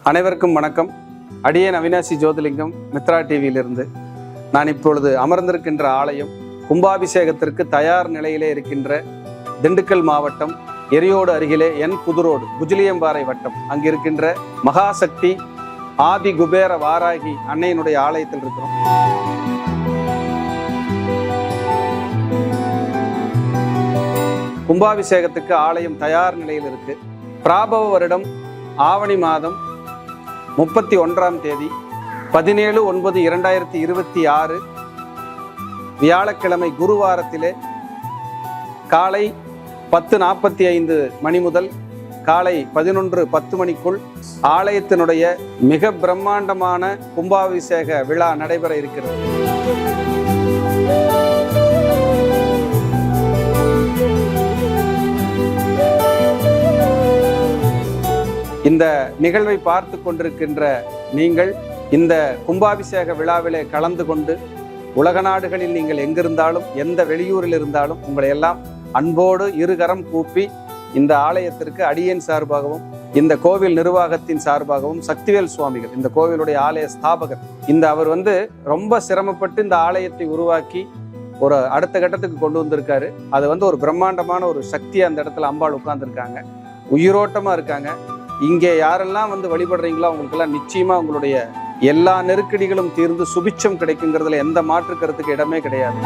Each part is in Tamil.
அனைவருக்கும் வணக்கம். அடியேன் அவினாசி ஜோதிலிங்கம், மித்ரா டிவியிலிருந்து. நான் இப்பொழுது அமர்ந்திருக்கின்ற ஆலயம் கும்பாபிஷேகத்திற்கு தயார் நிலையிலே இருக்கின்ற திண்டுக்கல் மாவட்டம் எரியோடு அருகிலே புதுரோடு குஜிலியம்பாறை வட்டம் அங்கு இருக்கின்ற மகாசக்தி ஆதி குபேர வாராகி அன்னையினுடைய ஆலயத்தில் இருக்கிறோம். கும்பாபிஷேகத்துக்கு ஆலயம் தயார் நிலையில் இருக்கு. பிராபவ வருடம் ஆவணி மாதம் 31ஆம் தேதி 17/9/2026 வியாழக்கிழமை குருவாரத்திலே காலை 10:45 மணி முதல் காலை 11:10 மணிக்குள் ஆலயத்தினுடைய மிக பிரம்மாண்டமான கும்பாபிஷேக விழா நடைபெற இருக்கிறது. இந்த நிகழ்வை பார்த்து கொண்டிருக்கின்ற நீங்கள் இந்த கும்பாபிஷேக விழாவிலே கலந்து கொண்டு உலக நாடுகளில் நீங்கள் எங்கிருந்தாலும் எந்த வெளியூரில் இருந்தாலும் உங்களை எல்லாம் அன்போடு இருகரம் கூப்பி இந்த ஆலயத்திற்கு அடியேன் சார்பாகவும் இந்த கோவில் நிர்வாகத்தின் சார்பாகவும் சக்திவேல் சுவாமிகள் இந்த கோவிலுடைய ஆலய ஸ்தாபகர் அவர் ரொம்ப சிரமப்பட்டு இந்த ஆலயத்தை உருவாக்கி ஒரு அடுத்த கட்டத்துக்கு கொண்டு வந்திருக்காரு. அது ஒரு பிரம்மாண்டமான ஒரு சக்தி அந்த இடத்துல அம்பாள் உட்கார்ந்துருக்காங்க, உயிரோட்டமா இருக்காங்க. இங்கே யாரெல்லாம் வழிபடுறீங்களோ அவங்களுக்கெல்லாம் நிச்சயமா உங்களுடைய எல்லா நெருக்கடிகளும் தீர்ந்து சுபிட்சம் கிடைக்குங்கிறதுல எந்த மாற்று கருத்துக்கு இடமே கிடையாது.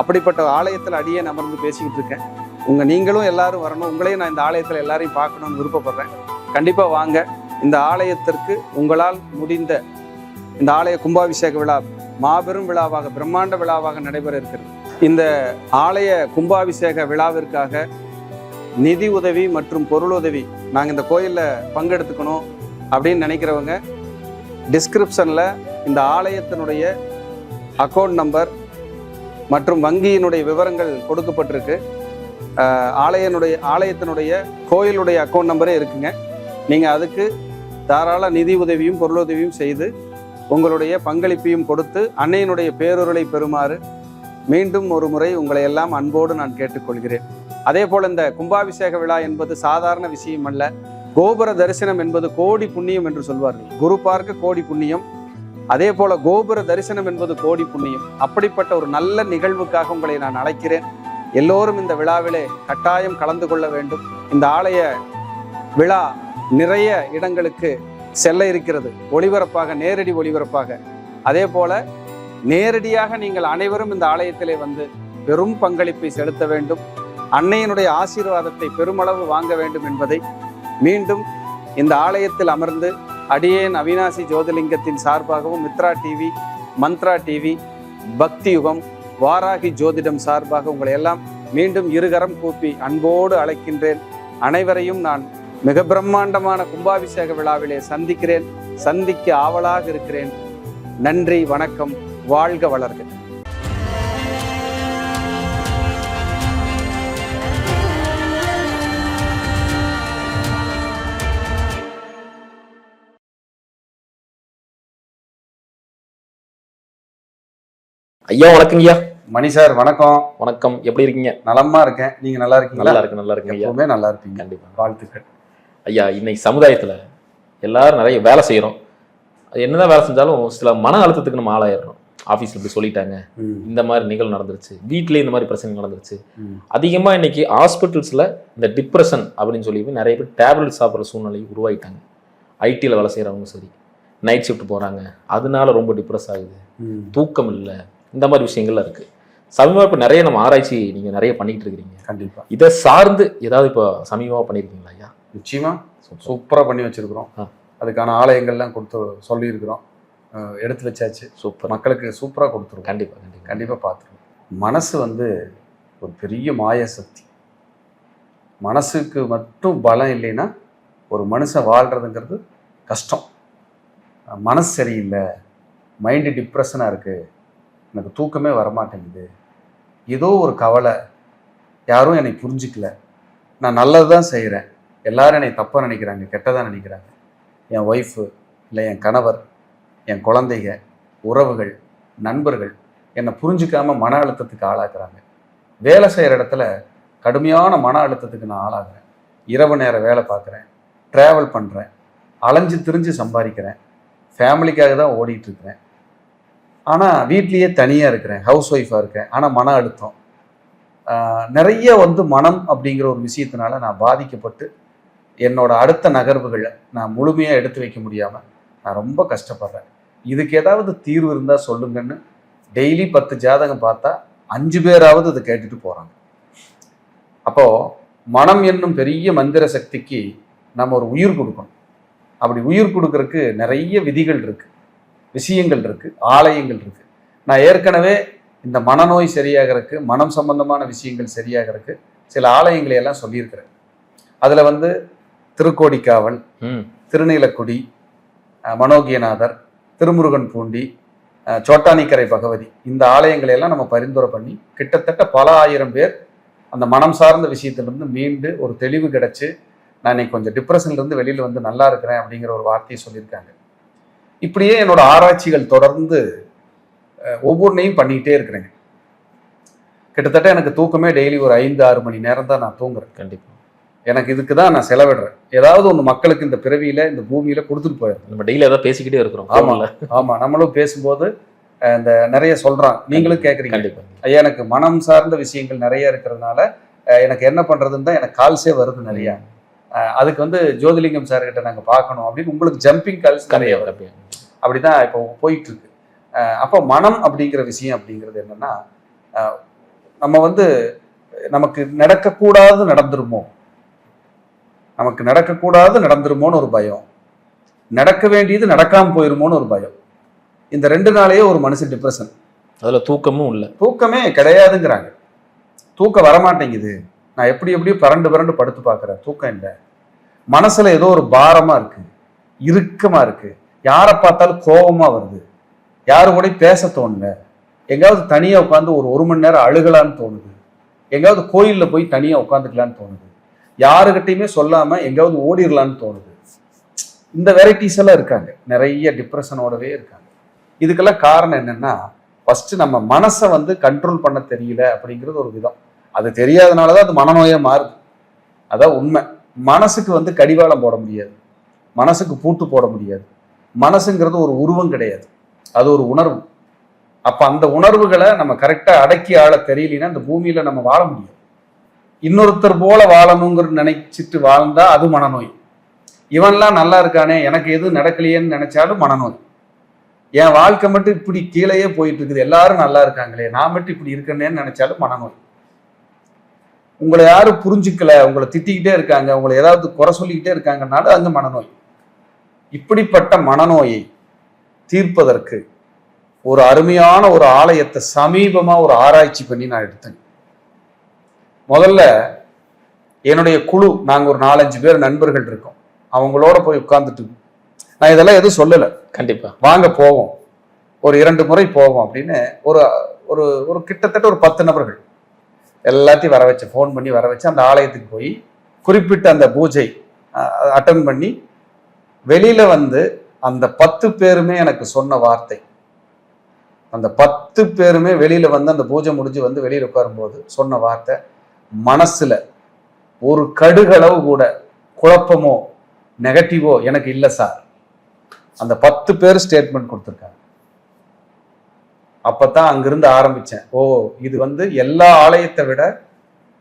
அப்படிப்பட்ட ஆலயத்தில் அடியேன் அமர்ந்து பேசிக்கிட்டு இருக்கேன். நீங்களும் எல்லாரும் வரணும், உங்களையும் நான் இந்த ஆலயத்தில் எல்லாரையும் பார்க்கணும்னு விருப்பப்படுறேன். கண்டிப்பா வாங்க. இந்த ஆலயத்திற்கு உங்களால் முடிந்த இந்த ஆலய கும்பாபிஷேக விழா மாபெரும் விழாவாக பிரம்மாண்ட விழாவாக நடைபெற இருக்கிறது. இந்த ஆலய கும்பாபிஷேக விழாவிற்காக நிதி உதவி மற்றும் பொருளுதவி நாங்கள் இந்த கோயிலில் பங்கெடுத்துக்கணும் அப்படின்னு நினைக்கிறவங்க டிஸ்கிரிப்ஷனில் இந்த ஆலயத்தினுடைய அக்கௌண்ட் நம்பர் மற்றும் வங்கியினுடைய விவரங்கள் கொடுக்கப்பட்டிருக்கு. ஆலயத்தினுடைய கோயிலுடைய அக்கௌண்ட் நம்பரே இருக்குங்க. நீங்கள் அதுக்கு தாராள நிதி உதவியும் பொருளுதவியும் செய்து உங்களுடைய பங்களிப்பையும் கொடுத்து அன்னையினுடைய பேரொருளை பெறுமாறு மீண்டும் ஒரு முறை உங்களை எல்லாம் அன்போடு நான் கேட்டுக்கொள்கிறேன். அதே போல் இந்த கும்பாபிஷேக விழா என்பது சாதாரண விஷயம் அல்ல. கோபுர தரிசனம் என்பது கோடி புண்ணியம் என்று சொல்வார்கள். குரு பார்க்க கோடி புண்ணியம், அதே போல கோபுர தரிசனம் என்பது கோடி புண்ணியம். அப்படிப்பட்ட ஒரு நல்ல நிகழ்வுக்காக உங்களை நான் அழைக்கிறேன். எல்லோரும் இந்த விழாவிலே கட்டாயம் கலந்து கொள்ள வேண்டும். இந்த ஆலய விழா நிறைய இடங்களுக்கு செல்ல இருக்கிறது, ஒளிபரப்பாக, நேரடி ஒளிபரப்பாக. அதே போல நேரடியாக நீங்கள் அனைவரும் இந்த ஆலயத்திலே பெரும் பங்களிப்பை செலுத்த வேண்டும், அன்னையினுடைய ஆசீர்வாதத்தை பெருமளவு வாங்க வேண்டும் என்பதை மீண்டும் இந்த ஆலயத்தில் அமர்ந்து அடியேன் அவினாசி ஜோதிலிங்கத்தின் சார்பாகவும் மித்ரா டிவி, மந்த்ரா டிவி, பக்தி யுகம், வாராகி ஜோதிடம் சார்பாக உங்களை எல்லாம் மீண்டும் இருகரம் கூப்பி அன்போடு அழைக்கின்றேன். அனைவரையும் நான் மிக பிரம்மாண்டமான கும்பாபிஷேக விழாவிலே சந்திக்க ஆவலாக இருக்கிறேன். நன்றி, வணக்கம், வாழ்க வளர்க. ஐயா வணக்கம். ஐயா மணி சார் வணக்கம். வணக்கம், எப்படி இருக்கீங்க? நலமா இருக்கேன், நீங்க நல்லா இருக்கீங்க? நல்லா இருக்கு. எப்பவுமே நல்லா இருப்பீங்க. கண்டிப்பா, வாழ்த்துக்கள். ஐயா, இன்னைக்கு சமுதாயத்துல எல்லாரும் நிறைய வேலை செய்யறோம். அது என்னதான் வேலை செஞ்சாலும் சில மன அழுத்தத்துக்கு நம்ம ஆளாயிடுறோம். ஆஃபீஸ்ல இப்படி சொல்லிட்டாங்க, இந்த மாதிரி நிகழ்வு நடந்துருச்சு, வீட்லயே இந்த மாதிரி பிரச்சனை நடந்துருச்சு. அதிகமா இன்னைக்கு ஹாஸ்பிட்டல்ஸ்ல இந்த டிப்ரெஷன் அப்படின்னு சொல்லி நிறைய பேர் டேப்லெட் சாப்பிட்ற சூழ்நிலை உருவாயிட்டாங்க. ஐடியில் வேலை செய்யறவங்க சரி, நைட் ஷிஃப்ட் போறாங்க, அதனால ரொம்ப டிப்ரெஸ் ஆகுது, தூக்கம் இல்லை, இந்த மாதிரி விஷயங்கள்லாம் இருக்கு. சமீபமாக இப்போ நிறைய நம்ம ஆராய்ச்சி நீங்கள் நிறைய பண்ணிக்கிட்டு இருக்கிறீங்க. கண்டிப்பாக இதை சார்ந்து ஏதாவது இப்போ சமீபமாக பண்ணியிருக்கீங்களா ஐயா? நிச்சயமாக சூப்பராக பண்ணி வச்சுருக்குறோம். அதுக்கான ஆலயங்கள்லாம் சொல்லியிருக்கிறோம், எடுத்து வச்சாச்சு. சூப்பர், மக்களுக்கு சூப்பராக கொடுத்துருவோம். கண்டிப்பாக பார்த்துருவோம். மனசு ஒரு பெரிய மாய சக்தி. மனசுக்கு மட்டும் பலம் இல்லைன்னா ஒரு மனுஷன் வாழ்கிறதுங்கிறது கஷ்டம். மனசு சரியில்லை, மைண்டு டிப்ரெஷனாக இருக்குது, எனக்கு தூக்கமே வரமாட்டேங்குது, ஏதோ ஒரு கவலை, யாரும் என்னை புரிஞ்சிக்கல, நான் நல்லது தான் செய்கிறேன், எல்லாரும் என்னை தப்பாக நினைக்கிறாங்க, கெட்டதாக நினைக்கிறாங்க, என் ஒய்ஃபு இல்லை என் கணவர், என் குழந்தைங்க, உறவுகள், நண்பர்கள் என்னை புரிஞ்சுக்காம மன அழுத்தத்துக்கு ஆளாக்குறாங்க. வேலை செய்கிற இடத்துல கடுமையான மன அழுத்தத்துக்கு நான் ஆளாகிறேன். இரவு நேர வேலை பார்க்குறேன், ட்ராவல் பண்ணுறேன், அலைஞ்சு திரிஞ்சு சம்பாதிக்கிறேன், ஃபேமிலிக்காக தான் ஓடிட்டு இருக்கிறேன். ஆனால் வீட்லேயே தனியாக இருக்கிறேன், ஹவுஸ் ஒய்ஃபாக இருக்கேன். ஆனால் மன அழுத்தம் நிறைய மனம் அப்படிங்கிற ஒரு விஷயத்தினால நான் பாதிக்கப்பட்டு என்னோட அடுத்த நகர்வுகளை நான் முழுமையாக எடுத்து வைக்க முடியாமல் நான் ரொம்ப கஷ்டப்படுறேன். இதுக்கு ஏதாவது தீர்வு இருந்தால் சொல்லுங்கன்னு டெய்லி 10 ஜாதகம் பார்த்தா 5 பேராவது அதை கேட்டுட்டு போகிறாங்க. அப்போது மனம் என்னும் பெரிய மந்திர சக்திக்கு நம்ம ஒரு உயிர் கொடுக்கணும். அப்படி உயிர் கொடுக்கறதுக்கு நிறைய விதிகள் இருக்குது, விஷயங்கள் இருக்குது, ஆலயங்கள் இருக்குது. நான் ஏற்கனவே இந்த மனநோய் சரியாகிறதுக்கு, மனம் சம்பந்தமான விஷயங்கள் சரியாகிறதுக்கு சில ஆலயங்களை எல்லாம் சொல்லியிருக்கிறேன். அதில் திருக்கோடிக்காவல், திருநீலக்குடி, மனோகியநாதர், திருமுருகன் பூண்டி, சோட்டானிக்கரை பகவதி, இந்த ஆலயங்களை எல்லாம் நம்ம பரிந்துரை பண்ணி கிட்டத்தட்ட பல ஆயிரம் பேர் அந்த மனம் சார்ந்த விஷயத்திலிருந்து மீண்டு ஒரு தெளிவு கிடைச்சு நான் இன்னைக்கு கொஞ்சம் டிப்ரெஷன்லேருந்து வெளியில் நல்லா இருக்கிறேன் அப்படிங்கிற ஒரு வார்த்தையை சொல்லியிருக்காங்க. இப்படியே என்னோட ஆராய்ச்சிகள் தொடர்ந்து ஒவ்வொன்றையும் பண்ணிக்கிட்டே இருக்கிறேங்க. கிட்டத்தட்ட எனக்கு தூக்கமே டெய்லி ஒரு 5-6 மணி நேரம் தான் நான் தூங்குறேன். கண்டிப்பாக எனக்கு இதுக்கு தான் நான் செலவிடுறேன். ஏதாவது ஒன்று மக்களுக்கு இந்த பிறவியில், இந்த பூமியில் கொடுத்துட்டு போயிடுறேன். நம்ம டெய்லி ஏதாவது பேசிக்கிட்டே இருக்கிறோம். ஆமாம் நம்மளும் பேசும்போது இந்த நிறைய சொல்கிறான், நீங்களும் கேட்குறீங்க. கண்டிப்பாக ஐயா எனக்கு மனம் சார்ந்த விஷயங்கள் நிறைய இருக்கிறதுனால எனக்கு என்ன பண்ணுறதுன்னு தான் எனக்கு கால்ஸே வருது நிறையா. அதுக்கு ஜோதிலிங்கம் சார் கிட்ட நாங்கள் பார்க்கணும் அப்படின்னு உங்களுக்கு ஜம்பிங் கால்ஸ் நிறைய வருது. அப்படிதான் இப்போ போயிட்டு இருக்கு. அப்போ மனம் அப்படிங்கிற விஷயம் அப்படிங்கிறது என்னன்னா, நம்ம நமக்கு நடக்கக்கூடாது நடந்துருமோ, நமக்கு நடக்கக்கூடாது நடந்துருமோன்னு ஒரு பயம், நடக்க வேண்டியது நடக்காம போயிருமோன்னு ஒரு பயம். இந்த 2 நாளையே ஒரு மனுஷன் டிப்ரெஷன். அதில் தூக்கமும் இல்லை, தூக்கமே கிடையாதுங்கிறாங்க. தூக்கம் வரமாட்டேங்குது, நான் எப்படியோ பரண்டு படுத்து பார்க்குறேன், தூக்கம் இல்லை. மனசுல ஏதோ ஒரு பாரமா இருக்கு, இறுக்கமா இருக்கு, யாரை பார்த்தாலும் கோபமா வருது, யாரு கூட பேச தோணல, எங்காவது தனியா உட்காந்து ஒரு மணி நேரம் அழுகலான்னு தோணுது, எங்காவது கோயிலில் போய் தனியா உட்காந்துக்கலான்னு தோணுது, யாருக்கிட்டையுமே சொல்லாம எங்காவது ஓடிடலான்னு தோணுது. இந்த வெரைட்டிஸ் எல்லாம் இருக்காங்க, நிறைய டிப்ரெஷனோடவே இருக்காங்க. இதுக்கெல்லாம் காரணம் என்னன்னா, ஃபர்ஸ்ட் நம்ம மனசை கண்ட்ரோல் பண்ண தெரியல அப்படிங்கிறது ஒரு விதம். அது தெரியாதனாலதான் அது மனநோயா மாறுது. அதான் உண்மை. மனசுக்கு கடிவாளம் போட முடியாது, மனசுக்கு பூட்டு போட முடியாது. மனசுங்கிறது ஒரு உருவம் கிடையாது, அது ஒரு உணர்வு. அப்ப அந்த உணர்வுகளை நம்ம கரெக்டா அடக்கி ஆள தெரியலன்னா இந்த பூமியில நம்ம வாழ முடியாது. இன்னொருத்தர் போல வாழணுங்கிறது நினைச்சிட்டு வாழ்ந்தா அது மனநோய். இவன்லாம் நல்லா இருக்கானே, எனக்கு எதுவும் நடக்கலையேன்னு நினைச்சாலும் மனநோய். என் வாழ்க்கை மட்டும் இப்படி கீழேயே போயிட்டு இருக்குது, எல்லாரும் நல்லா இருக்காங்களே, நான் மட்டும் இப்படி இருக்கேன்னு நினைச்சாலும் மனநோய். உங்களை யாரும் புரிஞ்சுக்கல, உங்களை திட்டிக்கிட்டே இருக்காங்க, உங்களை ஏதாவது குறை சொல்லிக்கிட்டே இருக்காங்கன்னாலும் அங்க மனநோய். இப்படிப்பட்ட மனநோயை தீர்ப்பதற்கு ஒரு அருமையான ஒரு ஆலயத்தை சமீபமா ஒரு ஆராய்ச்சி பண்ணி நான் எடுத்தேன். முதல்ல என்னுடைய குழு, நாங்க ஒரு 4-5 பேர் நண்பர்கள் இருக்கோம், அவங்களோட போய் உட்கார்ந்துட்டு, நான் இதெல்லாம் எதுவும் சொல்லலை, கண்டிப்பா வாங்க போவோம், ஒரு 2 முறை போவோம் அப்படின்னு ஒரு ஒரு ஒரு கிட்டத்தட்ட ஒரு 10 நபர்கள் எல்லாத்தையும் வர வச்சு, ஃபோன் பண்ணி வர வச்சு அந்த ஆலயத்துக்கு போய் குறிப்பிட்ட அந்த பூஜை அட்டன் பண்ணி வெளியில அந்த 10 பேருமே எனக்கு சொன்ன வார்த்தை, அந்த 10 பேருமே வெளியில அந்த பூஜை முடிஞ்சு வெளியில உட்காரும்போது சொன்ன வார்த்தை, மனசுல ஒரு கடுகளவு கூட குழப்பமோ நெகட்டிவோ எனக்கு இல்லை சார். அந்த 10 பேர் ஸ்டேட்மெண்ட் கொடுத்துருக்காங்க. அப்பதான் அங்கிருந்து ஆரம்பிச்சேன். ஓ, இது எல்லா ஆலயத்தை விட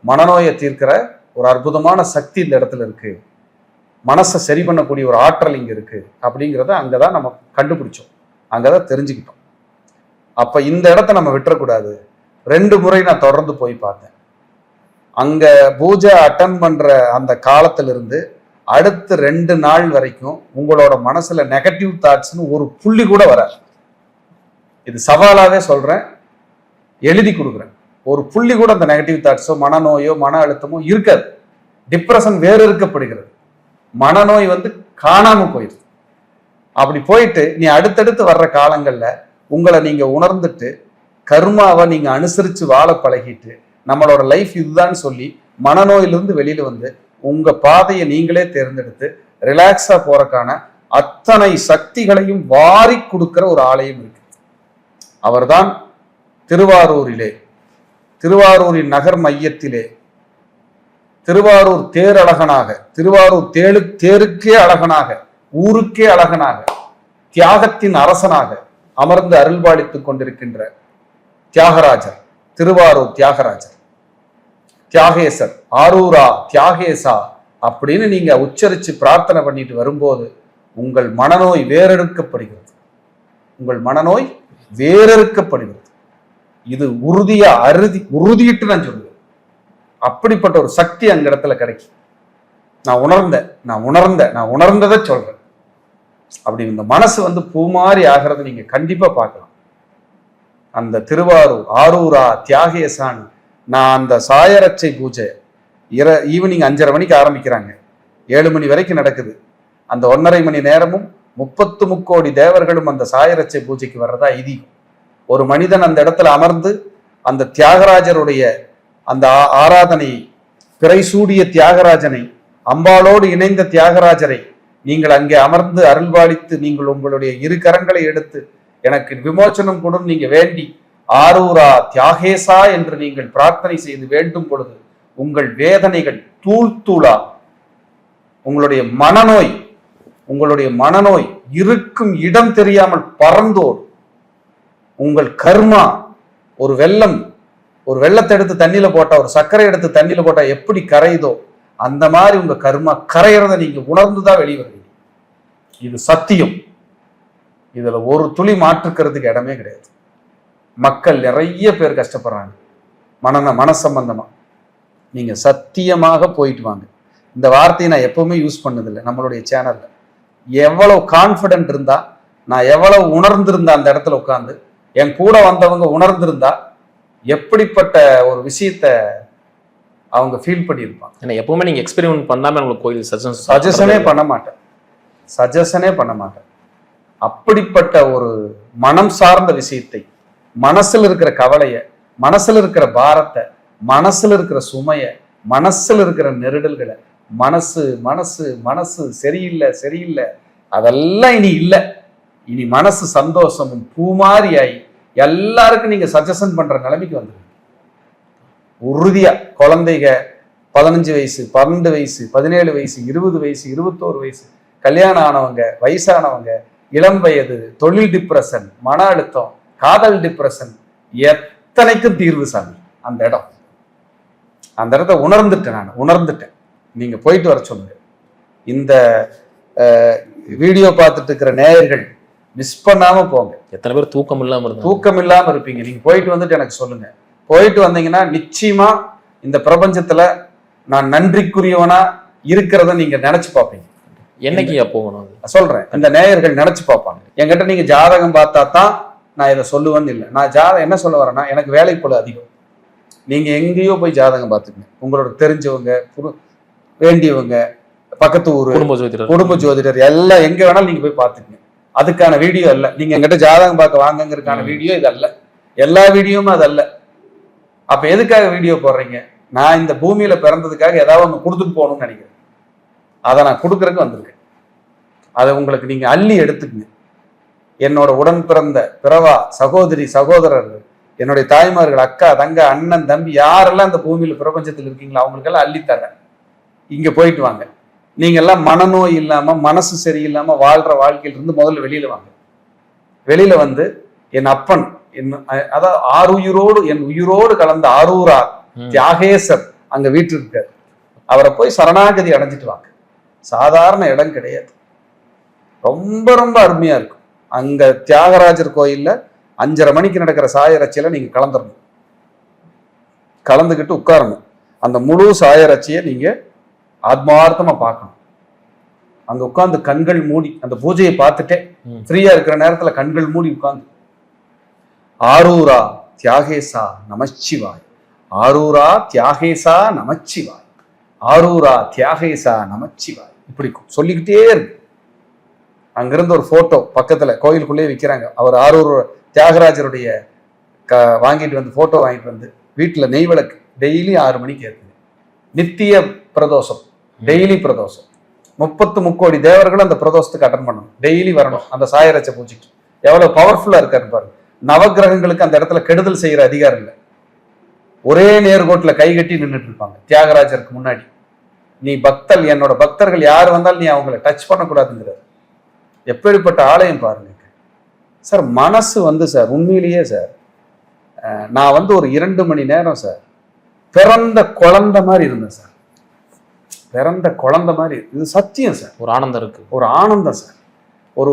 மனநோயை தீர்க்கிற ஒரு அற்புதமான சக்தி இந்த இடத்துல இருக்கு, மனசை சரி பண்ணக்கூடிய ஒரு ஆற்றல் இங்க இருக்கு அப்படிங்கிறத அங்கதான் நம்ம கண்டுபிடிச்சோம், அங்கதான் தெரிஞ்சுக்கிட்டோம். அப்ப இந்த இடத்த நம்ம விட்டுறக்கூடாது. 2 முறை நான் தொடர்ந்து போய் பார்த்தேன். அங்க பூஜை அட்டன் பண்ற அந்த காலத்திலிருந்து அடுத்த 2 நாள் வரைக்கும் உங்களோட மனசுல நெகட்டிவ் தாட்ஸ்னு ஒரு புள்ளி கூட வராது. இது சவாலாவே சொல்றேன், எழுதி கொடுக்குறேன். ஒரு புள்ளி கூட அந்த நெகட்டிவ் தாட்ஸோ மனநோயோ மன அழுத்தமோ இருக்காது. டிப்ரெஷன் வேறு இருக்கப்படுகிறது, மனநோய் காணாம போயிடுது. அப்படி போயிட்டு நீ அடுத்தடுத்து வர்ற காலங்கள்ல உங்களை நீங்க உணர்ந்துட்டு கர்மாவை நீங்க அனுசரிச்சு வாழ பழகிட்டு நம்மளோட லைஃப் இதுதான் சொல்லி மனநோயிலிருந்து வெளியில உங்க பாதையை நீங்களே தேர்ந்தெடுத்து ரிலாக்ஸா போறக்கான அத்தனை சக்திகளையும் வாரி கொடுக்கிற ஒரு ஆலயம் இருக்கு. அவர்தான் திருவாரூரிலே, திருவாரூரின் நகர் மையத்திலே, திருவாரூர் தேரழகனாக, திருவாரூர் தேருக்கே அழகனாக, ஊருக்கே அழகனாக, தியாகத்தின் அரசனாக அமர்ந்து அருள்பாலித்துக் கொண்டிருக்கின்ற தியாகராஜர், திருவாரூர் தியாகராஜர், தியாகேசர், ஆரூரா தியாகேசா அப்படின்னு நீங்க உச்சரிச்சு பிரார்த்தனை பண்ணிட்டு வரும்போது உங்கள் மனநோய் வேறெடுக்கப்படுகிறது. உங்கள் மனநோய் வேறெடுக்கப்படுகிறது. இது உறுதியா உறுதியிட்டு நான் சொல்லுவேன். அப்படிப்பட்ட ஒரு சக்தி அந்த இடத்துல கிடைக்கும். நான் உணர்ந்ததை சொல்றேன். அப்படி இந்த மனசு வந்து பூமாரி ஆகிறத நீங்க கண்டிப்பா பார்க்கலாம். அந்த திருவாரூர் ஆரூரா தியாகேசான், நான் அந்த சாயரட்சை பூஜை ஈவினிங் 5:30 மணிக்கு ஆரம்பிக்கிறாங்க, 7 மணி வரைக்கும் நடக்குது. அந்த 1.5 மணி நேரமும் 33 கோடி தேவர்களும் அந்த சாயரட்சை பூஜைக்கு வர்றதா ஐதீகம். ஒரு மனிதன் அந்த இடத்துல அமர்ந்து அந்த தியாகராஜருடைய அந்த ஆராதனை, பிறை சூடிய தியாகராஜனை, அம்பாளோடு இணைந்த தியாகராஜரை நீங்கள் அங்கே அமர்ந்து அருள்பாலித்து நீங்கள் உங்களுடைய 2 கரங்களை எடுத்து எனக்கு விமோச்சனம் கொடு நீங்க வேண்டி ஆரூரா தியாகேசா என்று நீங்கள் பிரார்த்தனை செய்து வேண்டும் பொழுது உங்கள் வேதனைகள் தூள் தூளா, உங்களுடைய மனநோய் இருக்கும் இடம் தெரியாமல் பறந்தோடும். உங்கள் கர்மா ஒரு வெள்ளத்தை எடுத்து தண்ணியில போட்டா, ஒரு சர்க்கரை எடுத்து தண்ணியில போட்டா எப்படி கரையுதோ அந்த மாதிரி உங்க கர்மா கரையிறத நீங்க உணர்ந்துதான் வெளிவருவீங்க. இது சத்தியம். இதுல ஒரு துளி மாற்றுக்கிறதுக்கு இடமே கிடையாது. மக்கள் நிறைய பேர் கஷ்டப்படுறாங்க மனசம்பந்தமா. நீங்க சத்தியமாக போயிட்டு வாங்க. இந்த வார்த்தையை நான் எப்பவுமே யூஸ் பண்ணதில்லை நம்மளுடைய சேனல்ல. எவ்வளவு கான்பிடென்ட் இருந்தா, நான் எவ்வளவு உணர்ந்திருந்தா அந்த இடத்துல உட்கார்ந்து என் கூட வந்தவங்க உணர்ந்திருந்தா எப்படிப்பட்ட ஒரு விஷயத்த அவங்க ஃபீல் பண்ணியிருப்பாங்க. ஏன்னா எப்பவுமே நீங்க எக்ஸ்பெரிமெண்ட் பண்ணாம உங்களுக்கு கோயில் சஜஷனே பண்ண மாட்டேன். அப்படிப்பட்ட ஒரு மனம் சார்ந்த விஷயத்தை, மனசுல இருக்கிற கவலைய, மனசுல இருக்கிற பாரத்தை, மனசுல இருக்கிற சுமைய, மனசுல இருக்கிற நெருடல்களை, மனசு மனசு மனசு சரியில்லை அதெல்லாம் இனி இல்லை. இனி மனசு சந்தோஷமும் பூமாரி ஆகி எல்லாருக்கும் நீங்க சஜஷன் பண்ற நிலைமைக்கு வந்துருக்கு. உறுதியா குழந்தைங்க 15 வயசு, 12 வயசு, 17 வயசு, 20 வயசு, 21 வயசு, கல்யாணம் ஆனவங்க, வயசானவங்க, இளம் வயது, தொழில் டிப்ரெஷன், மன அழுத்தம், காதல் டிப்ரெஷன், எத்தனைக்கும் தீர்வு சாமி. அந்த இடத்த உணர்ந்துட்டேன். நீங்க போயிட்டு வர சொல்லுங்க. இந்த வீடியோ பார்த்துட்டு இருக்கிற நேயர்கள் மிஸ் பண்ணாம போங்க. எத்தனை பேர் தூக்கம் இல்லாம இருப்பீங்க. நீங்க போயிட்டு வந்துட்டு எனக்கு சொல்லுங்க. போயிட்டு வந்தீங்கன்னா நிச்சயமா இந்த பிரபஞ்சத்துல நான் நன்றிக்குரியவனா இருக்கிறத நீங்க நினைச்சு பார்ப்பீங்க. என்னைக்கு போகணும் சொல்றேன். இந்த நேயர்கள் நினைச்சு பார்ப்பாங்க. என்கிட்ட நீங்க ஜாதகம் பார்த்தா தான் நான் இதை சொல்லுவேன்னு இல்லை. நான் ஜாதகம் என்ன சொல்ல வரேன்னா, எனக்கு வேலைப்பளு அதிகம். நீங்க எங்கேயோ போய் ஜாதகம் பார்த்துக்கங்க. உங்களோட தெரிஞ்சவங்க, வேண்டியவங்க, பக்கத்து ஊர் குடும்ப ஜோதிடர் எல்லாம் எங்க வேணாலும் நீங்க போய் பார்த்துக்கங்க. அதுக்கான வீடியோ அல்ல. நீங்க எங்கிட்ட ஜாதகம் பார்க்க வாங்கங்கிறதுக்கான வீடியோ இது அல்ல. எல்லா வீடியோவும் அது அல்ல. அப்ப எதுக்காக வீடியோ போடுறீங்க? நான் இந்த பூமியில பிறந்ததுக்காக ஏதாவது ஒன்று கொடுத்துட்டு போகணும்னு நினைக்கிறேன். அதை நான் கொடுக்கறதுக்கு வந்திருக்கேன். அதை உங்களுக்கு நீங்க அள்ளி எடுத்துக்கங்க. என்னோட உடன் பிறந்த பிறவா சகோதரி சகோதரர்கள், என்னுடைய தாய்மார்கள், அக்கா தங்க அண்ணன் தம்பி யாரெல்லாம் இந்த பூமியில பிரபஞ்சத்தில் இருக்கீங்களோ அவங்களுக்கெல்லாம் அள்ளித்தர்றேன். இங்க போயிட்டு வாங்க. நீங்க எல்லாம் மனநோய் இல்லாம மனசு சரியில்லாம வாழ்ற வாழ்க்கையில இருந்து முதல்ல வெளியில வாங்க. வெளியில வந்து என் அப்பன், அதாவது என் உயிரோடு கலந்த ஆரூரா தியாகேசர் அங்க வீட்டு இருக்காரு. அவரை போய் சரணாகதி அடைஞ்சிட்டு வாங்க. சாதாரண இடம் கிடையாது. ரொம்ப ரொம்ப அருமையா இருக்கும். அங்க தியாகராஜர் கோயில்ல 5:30 மணிக்கு நடக்கிற சாயரட்சியில நீங்க கலந்துக்கிட்டு உட்காரணும். அந்த முழு சாயரட்சியை நீங்க ஆத்மார்த்தமா பார்க்கணும். அங்க உட்கார்ந்து கண்கள் மூடி அந்த பூஜையை பார்த்துட்டே ஃப்ரீயா இருக்கிற நேரத்துல கண்கள் மூடி உட்கார்ந்து ஆரூரா தியாகேசா நமச்சிவாய், ஆரூரா தியாகேசா நமச்சிவாய், ஆரூரா தியாகேசா நமச்சிவாய் இப்படி சொல்லிக்கிட்டே இருக்கு. அங்கிருந்து ஒரு போட்டோ பக்கத்துல கோயிலுக்குள்ளேயே விற்கிறாங்க. அவர் ஆரூர் தியாகராஜருடைய வாங்கிட்டு வந்து போட்டோ வாங்கிட்டு வந்து வீட்டுல நெய் விளக்கு டெய்லி 6 மணிக்கு ஏற்றுங்க. நித்திய பிரதோஷம், டெய்லி பிரதோஷம். 33 கோடி தேவர்களும் அந்த பிரதோஷத்துக்கு அட்டன் பண்ணணும். டெய்லி வரணும் அந்த சாயரட்சை பூஜைக்கு. எவ்வளவு பவர்ஃபுல்லா இருக்காரு பாருங்க. நவக்கிரகங்களுக்கு அந்த இடத்துல கெடுதல் செய்யற அதிகாரம் இல்லை. ஒரே நேர்கோட்டில் கைகட்டி நின்றுட்டு இருப்பாங்க தியாகராஜருக்கு முன்னாடி. நீ பக்தல், என்னோட பக்தர்கள் யார் வந்தாலும் நீ அவங்கள டச் பண்ணக்கூடாதுங்கிறார். எப்படிப்பட்ட ஆலயம் பாருங்க சார். மனசு வந்து சார் உண்மையிலேயே சார், நான் வந்து ஒரு 2 மணி நேரம் சார் பிறந்த குழந்தை மாதிரி இருந்தேன் சார். பிறந்த குழந்தை மாதிரி, இது சத்தியம் சார். ஒரு ஆனந்தம் இருக்கு, ஒரு ஆனந்தம் சார். ஒரு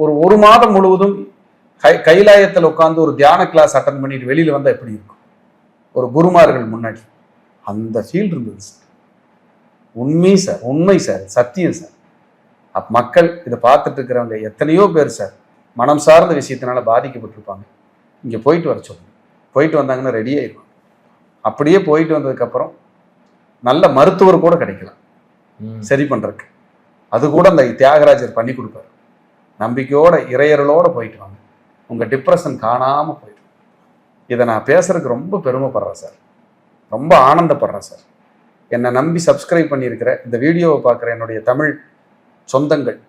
ஒரு ஒரு மாதம் முழுவதும் கைலாயத்தில் உட்காந்து ஒரு தியான கிளாஸ் அட்டன் பண்ணிட்டு வெளியில வந்தா எப்படி இருக்கும் ஒரு குருமார்கள் முன்னாடி, அந்த ஃபீல் இருந்தது சார். உண்மை சார், உண்மை சார், சத்தியம் சார். மக்கள் இதை பார்த்துட்டு இருக்கிறவங்க எத்தனையோ பேர் சார் மனம் சார்ந்த விஷயத்தினால பாதிக்கப்பட்டிருப்பாங்க. இங்க போயிட்டு வர சொல்லுங்க, போயிட்டு வந்தாங்கன்னா ரெடி ஆயிடுவாங்க. அப்படியே போயிட்டு வந்ததுக்கப்புறம் நல்ல மருத்துவர் கூட கிடைக்கலாம் சரி பண்றதுக்கு. அது கூட அந்த தியாகராஜர் பண்ணி கொடுப்பாரு. நம்பிக்கையோட இறையர்களோட போயிட்டு வாங்க, உங்க டிப்ரெஷன் காணாம போயிடும். இதை நான் பேசுறதுக்கு ரொம்ப பெருமைப்படுறேன் சார், ரொம்ப ஆனந்தப்படுறேன் சார். என்னை நம்பி சப்ஸ்கிரைப் பண்ணியிருக்கிற, இந்த வீடியோவை பார்க்குற என்னுடைய தமிழ் சொந்தங்கள்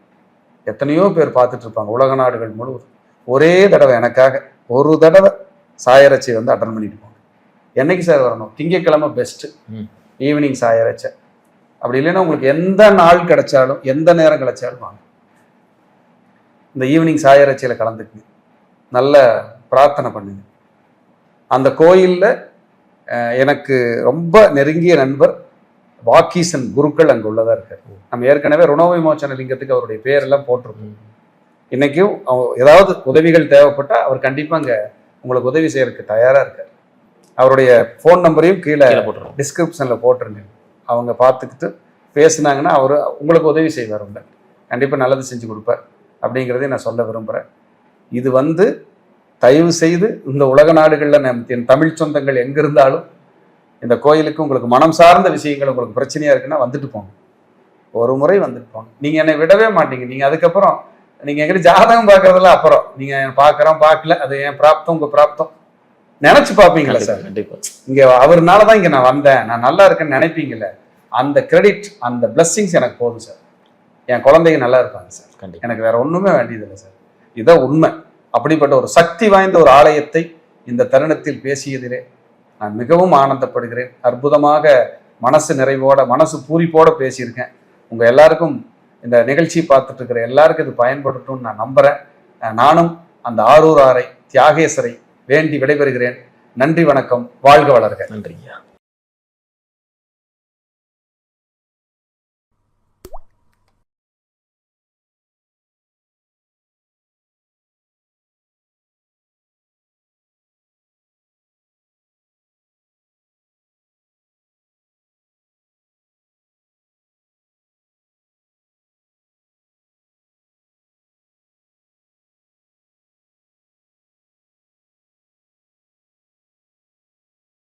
எத்தனையோ பேர் பார்த்துட்டு இருப்பாங்க உலக நாடுகள் முழுவதும். ஒரே தடவை எனக்காக ஒரு தடவை சாயரட்சை வந்து அட்டன் பண்ணிட்டு போங்க. என்னைக்கு சார் வரணும்? திங்கட்கிழமை பெஸ்ட்டு, ஈவினிங் சாயரட்சை. அப்படி இல்லைன்னா உங்களுக்கு எந்த நாள் கிடைச்சாலும் எந்த நேரம் கிடைச்சாலும் வாங்க, இந்த ஈவினிங் சாயரட்சையில் கலந்துக்குங்க, நல்ல பிரார்த்தனை பண்ணுங்க. அந்த கோயிலில் எனக்கு ரொம்ப நெருங்கிய நண்பர் வாக்கீசன் குருக்கள் அங்கே உள்ளதா இருக்கார். நம்ம ஏற்கனவே ருணவிமோச்சன லிங்கத்துக்கு அவருடைய பேரெல்லாம் போட்டிருக்கோம். இன்னைக்கும் ஏதாவது உதவிகள் தேவைப்பட்டா அவர் கண்டிப்பா அங்கே உங்களுக்கு உதவி செய்யறதுக்கு தயாரா இருக்கார். அவருடைய ஃபோன் நம்பரையும் கீழே டிஸ்கிரிப்ஷன்ல போட்டிருங்க. அவங்க பார்த்துக்கிட்டு பேசுனாங்கன்னா அவர் உங்களுக்கு உதவி செய்வார், உங்க கண்டிப்பாக நல்லது செஞ்சு கொடுப்பார் அப்படிங்கிறதையும் நான் சொல்ல விரும்புகிறேன். இது வந்து தயவு செய்து இந்த உலக நாடுகளில் என் தமிழ் சொந்தங்கள் எங்கே இருந்தாலும் இந்த கோயிலுக்கு உங்களுக்கு மனம் சார்ந்த விஷயங்கள் உங்களுக்கு பிரச்சனையாக இருக்குன்னா வந்துட்டு போங்க, ஒரு முறை வந்துட்டு போங்க. நீங்கள் என்னை விடவே மாட்டீங்க. நீங்கள் அதுக்கப்புறம் நீங்கள் எங்கிட்ட ஜாதகம் பார்க்கறதில்ல, அப்புறம் நீங்கள் பார்க்குறோம் பார்க்கல, அது என் பிராப்தம் உங்கள் பிராப்தம் நினச்சி பார்ப்பீங்களா சார்? இங்கே அவர்னால தான் இங்கே நான் வந்தேன், நான் நல்லா இருக்கேன்னு நினைப்பீங்கல்ல, அந்த கிரெடிட் அந்த பிளஸ்ஸிங்ஸ் எனக்கு போதும் சார். என் குழந்தைங்க நல்லா இருப்பாங்க சார், எனக்கு வேற ஒன்றுமே வேண்டியதில்லை சார். இதான் உண்மை. அப்படிப்பட்ட ஒரு சக்தி வாய்ந்த ஒரு ஆலயத்தை இந்த தருணத்தில் பேசியதிலே நான் மிகவும் ஆனந்தப்படுகிறேன். அற்புதமாக மனசு நிறைவோட மனசு பூரிப்போட பேசியிருக்கேன். உங்க எல்லாருக்கும் இந்த நிகழ்ச்சி பார்த்துட்டு இருக்கிற எல்லாருக்கும் இது பயன்படுத்தும்னு நான் நம்புறேன். நானும் அந்த ஆரூர் ஆரை தியாகேசரை வேண்டி விடைபெறுகிறேன். நன்றி, வணக்கம், வாழ்க வளர்க. நன்றி.